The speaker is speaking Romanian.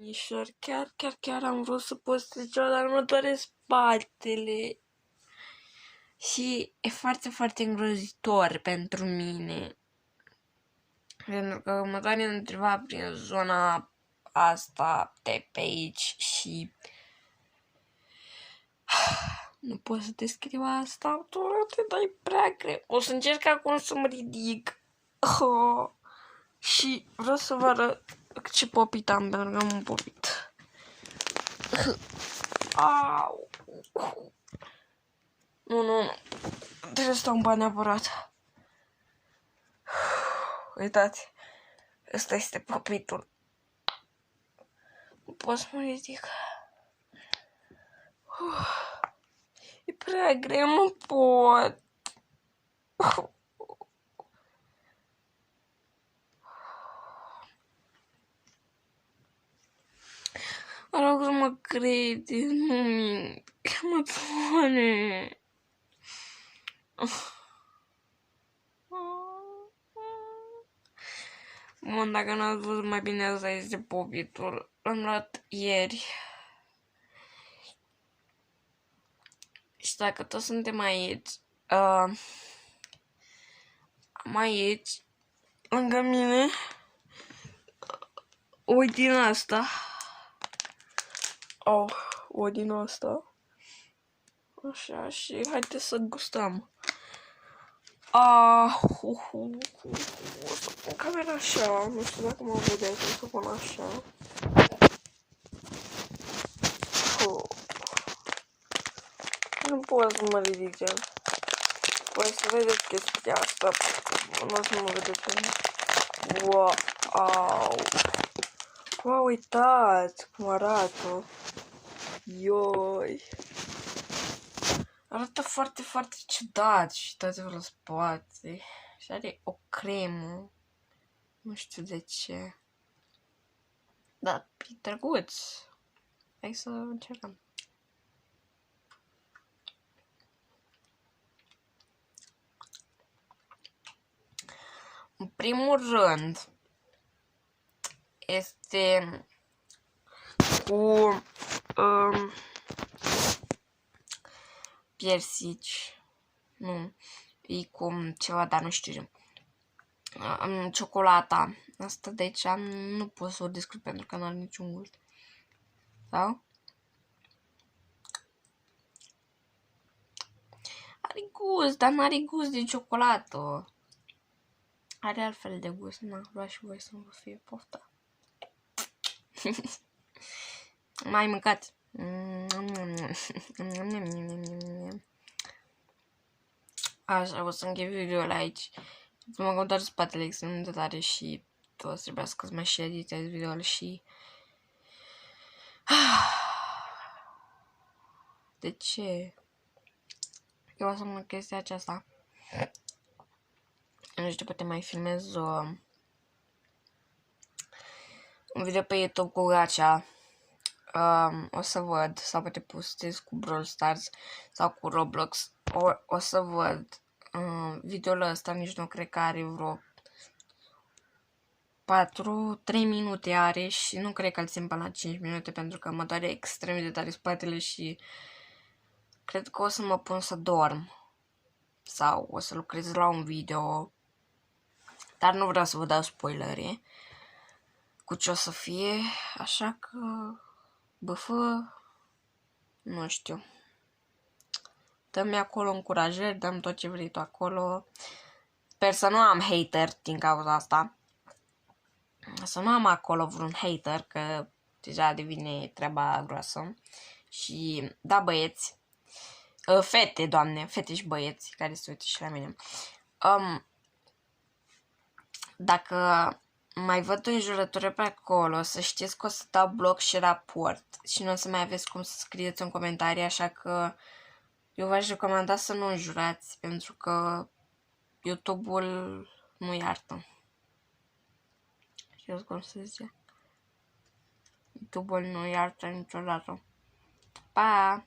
Mișor, chiar am vrut să postez ceva, dar mă doare spatele. Și e foarte îngrozitor pentru mine. Pentru că mă doare undeva prin zona asta de pe aici și... Nu pot să descriu asta, dar e prea greu. O să încerc acum să mă ridic. Și vreau să vă arăt ce popit am, pentru că am un popit. Au. Nu. Trebuie să stau în bani neapărat. Uitați. Ăsta este popitul. Nu pot să mă ridic. E prea greu, nu pot. Mă rog să mă crede, nu mint. Mă doare. Bun, dacă n-ați văzut mai bine, asta este popitul. L-am luat ieri. Și dacă toți suntem aici, am aici, lângă mine, o din asta. O din asta. Așa, și haideți să gustăm. O să pun camera așa, nu știu dacă mă vedeți, o să pun așa. Nu pot să mă ridic gen. Voi să vedeți chestia asta, nu o să mă vedeți pe mine. Wow, uitați cum arată. Ioi. Arată foarte ciudat și uitați-vă la spate. Și are o cremă. Nu știu de ce. Dar e drăguț. Hai să încercăm. În primul rând, este cu piersici. Nu, e cu ceva, dar nu știu ce. Ciocolata. Asta de aici nu pot să o descriu pentru că nu are niciun gust. Sau? Are gust, dar nu are gust de ciocolată. Are altfel de gust. Na, vreau și voi să nu vă fie pofta. Mai mâncat. Așa, o să închei video-ul aici. Mă gândesc doar spatele extrem de tare și o să trebuiască să mă și editez video-ul și... De ce? Eu o să mă chestia aceasta. Nu știu, poate mai filmez un video pe YouTube cu gacha. O să văd, sau poate postez cu Brawl Stars sau cu Roblox. O să văd. Videoul ăsta nici nu cred că are vreo 3 minute are și nu cred că îl țin până la 5 minute pentru că mă doare extrem de tare spatele și cred că o să mă pun să dorm sau o să lucrez la un video, dar nu vreau să vă dau spoilere cu ce o să fie, așa că băfă, nu știu. Dă-mi acolo încurajări, dă-mi tot ce vrei tu acolo. Sper să nu am hater din cauza asta. Să nu am acolo vreun hater, că deja devine treaba groasă. Și da, băieți, fete, doamne, fete și băieți care se uită și la mine. Dacă mai văd o înjurătură pe acolo, să știți că o să dau bloc și raport și nu o să mai aveți cum să scrieți în comentarii, așa că eu v-aș recomanda să nu înjurați, pentru că YouTube-ul nu iartă. Știți cum se zice? YouTube-ul nu iartă niciodată. Pa!